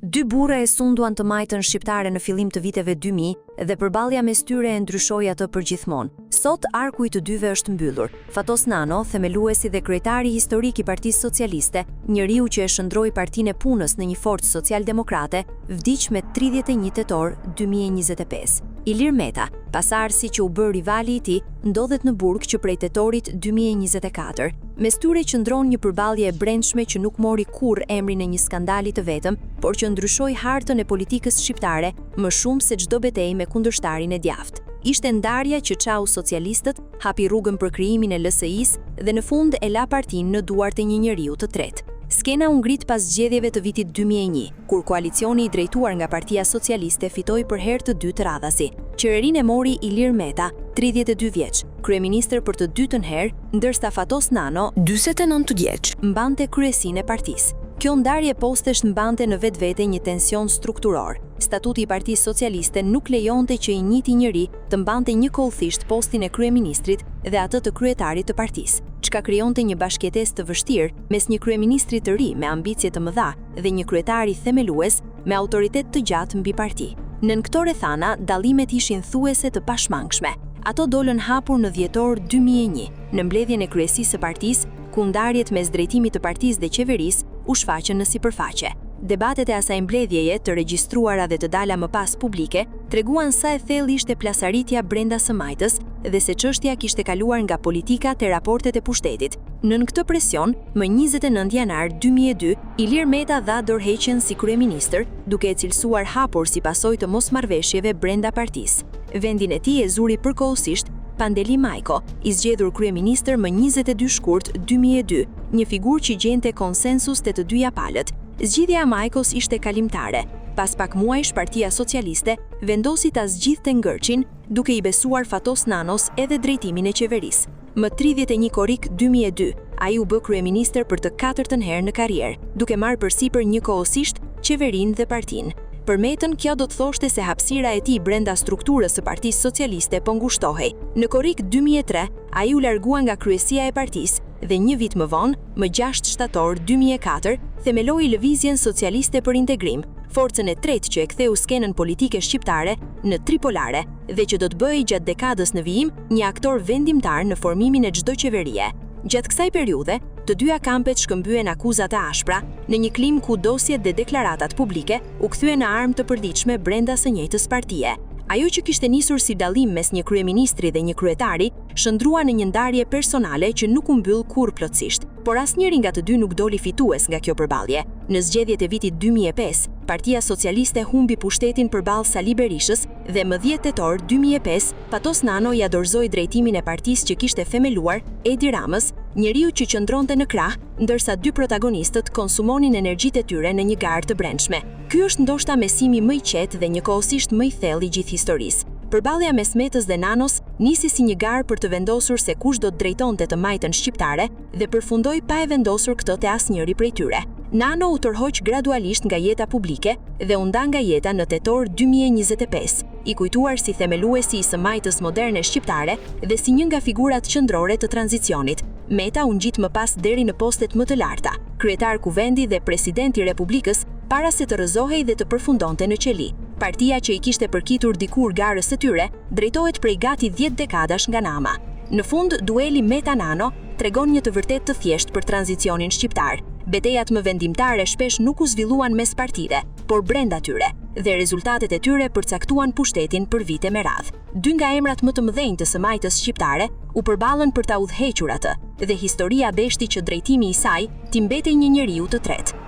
Dy burra e sunduan të majtën shqiptare në fillim të viteve 2000 dhe përballja mes tyre e ndryshoi atë përgjithmonë. Sot arku i të dyve është mbyllur. Fatos Nano, themeluesi dhe kryetari historik i Partisë Socialiste, njeriu që e shndroi Partinë e Punës në një forcë socialdemokrate, vdiq me 31 tetor 2025. Ilir Meta, pasardhësi që u bë rivali i tij, ndodhet në burg që prej tetorit 2024. Mes tyre qëndron një përballje e brendshme që nuk mori kurrë emrin e një skandali të vetëm, por që ndryshoi hartën e politikës shqiptare më shumë se çdo betejë me kundërshtarin e djathtë. Ishte ndarja që çau socialistët, hapi rrugën për krijimin e LSI-s dhe në fund e la partinë në duart e një njeriu të tretë. Skena u ngrit pas zgjedhjeve të vitit 2001, kur koalicioni i drejtuar nga Partia Socialiste fitoi për herë të dytë radhasi. Qeverinë e mori Ilir Meta, 32 vjeç, kryeministër për të dytën herë, ndërsa Fatos Nano, 49 vjeç, mbante kryesinë e partisë. Kjo ndarje postesh mbante në vetvete një tension strukturor. Statuti i Partisë Socialiste nuk lejonte që i njëjti njeri të mbante njëkohësisht postin e kryeministrit dhe atë të kryetarit të partisë, çka krijonte një bashkëjetesë të vështirë mes një kryeministri të ri me ambicie të mëdha dhe një kryetari themelues me autoritet të gjatë mbi parti. Nën këto rrethana, dallimet ishin thuese të pashmangshme. Ato dolën hapur në dhjetor 2001, në mbledhjen e kryesisë së partisë, ku ndarjet mes drejtimit të partisë dhe qeverisë u shfaqën në sipërfaqe. Debatet e asaj mbledhjeje, të regjistruara dhe të dala më pas publike, treguan sa e thellë ishte plasaritja brenda së majtës dhe se çështja kishte kaluar nga politika te raportet e pushtetit. Nën këtë presion, më 29 janar 2002, Ilir Meta dha dorëheqjen si kryeministër, duke e cilësuar hapur si pasojë të mosmarrveshjeve brenda partisë. Vendin e tij e zuri përkohësisht Pandeli Majko, i zgjedhur kryeministër më 22 shkurt 2002, një figurë që gjente konsensus te të dyja palët. Zgjidhja e Majkos ishte kalimtare. Pas pak muajsh, Partia Socialiste vendosi ta zgjidhte ngërçin, duke i besuar Fatos Nanos edhe drejtimin e qeverisë. Më 31 korrik 2002, ai u bë kryeministër për të katërtën herë në karrierë, duke marrë përsipër njëkohësisht qeverinë dhe partinë. Për Metën, kjo do të thoshte se hapësira e tij brenda strukturës së Partisë Socialiste po ngushtohej. Në korrik 2003, ai u largua nga kryesia e partisë dhe një vit më vonë, më 6 shtator 2004, themeloi Lëvizjen Socialiste për Integrim, forcën e tretë që e ktheu skenën politike shqiptare në tripolare dhe që do të bëhej gjatë dekadës në vijim një aktor vendimtar në formimin e çdo qeverie. Gjatë kësaj periudhe, të dyja kampet shkëmbyen akuzat e ashpra në një klim ku dosjet dhe deklaratat publike u kthyen në armë të përditshme brenda së njëjtës partie. Ajo që kishte nisur si dallim mes një kryeministri dhe një kryetari, shndrua në një ndarje personale që nuk u mbyll kurrë plotësisht, por asnjëri nga të dy nuk doli fitues nga kjo përballje. Në zgjedhjet e vitit 2005, Partia Socialiste humbi pushtetin përballë Sali Berishës dhe më 10 tetor 2005, Fatos Nano ja dorëzoi drejtimin e partisë që kishte themeluar Edi Ramës, njeriu që qëndronte në krah, ndërsa dy protagonistët konsumonin energjitë e tyre në një garë të brendshme. Ky është ndoshta mesimi më i qetë dhe njëkohësisht më i thellë i gjithë historisë. Përballja mes Metës dhe Nanos nisi si një garë për të vendosur se kush do të drejtonte të majtën shqiptare dhe përfundoi pa e vendosur këtë te asnjëri prej tyre. Nano u tërhoq gradualisht nga jeta publike dhe u nda nga jeta në tetor 2025, i kujtuar si themeluesi i së majtës moderne shqiptare dhe si një nga figurat qendrore të tranzicionit. Meta u ngjit më pas deri në postet më të larta, kryetar kuvendi dhe presidenti i Republikës, para se të rrëzohej dhe të përfundonte në qeli. Partia që i kishte përkitur dikur garës së tyre, drejtohet prej gati 10 dekadash nga nama. Në fund, dueli Meta-Nano tregon një të vërtet të thjesht për tranzicionin shqiptar. Betejat më vendimtare shpesh nuk u zhvilluan mes partive, por brenda tyre, dhe rezultatet e tyre përcaktuan pushtetin për vite me radhë. Dy nga emrat më të mëdhenj të së majtës shqiptare u përballën për ta udhëhequr atë, dhe historia beshti që drejtimi i saj t'i mbetej një njeriu të tretë.